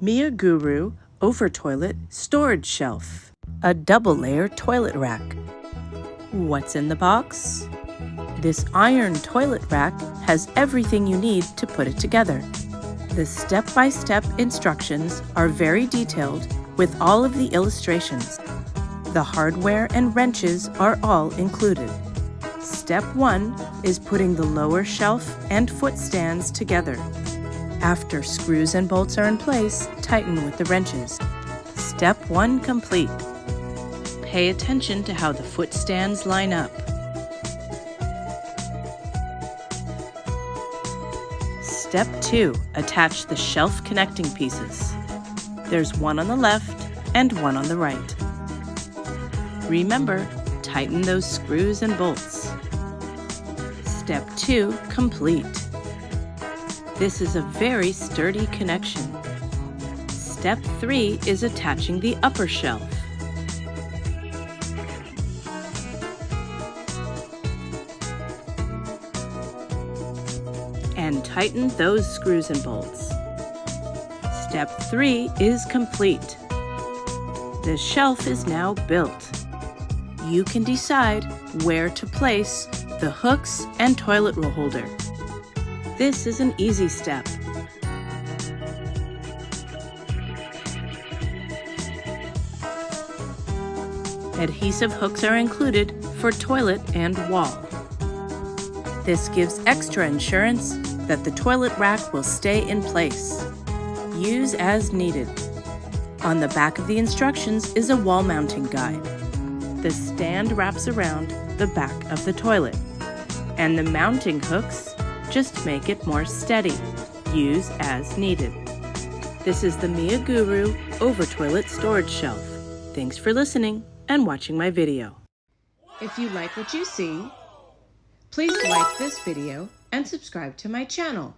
Miaguroo over-toilet storage shelf. A double-layer toilet rack. What's in the box? This iron toilet rack has everything you need to put it together. The step-by-step instructions are very detailed with all of the illustrations. The hardware and wrenches are all included. Step 1 is putting the lower shelf and foot stands together. After screws and bolts are in place, tighten with the wrenches. Step 1 complete. Pay attention to how the foot stands line up. Step 2. Attach the shelf connecting pieces. There's one on the left and one on the right. Remember, tighten those screws and bolts. Step 2 complete. This is a very sturdy connection. Step 3 is attaching the upper shelf. And tighten those screws and bolts. Step 3 is complete. The shelf is now built. You can decide where to place the hooks and toilet roll holder. This is an easy step. Adhesive hooks are included for toilet and wall. This gives extra insurance that the toilet rack will stay in place. Use as needed. On the back of the instructions is a wall mounting guide. The stand wraps around the back of the toilet, and the mounting hooks just make it more steady. Use as needed. This is the Miaguroo over-toilet storage shelf. Thanks for listening and watching my video. If you like what you see, please like this video and subscribe to my channel.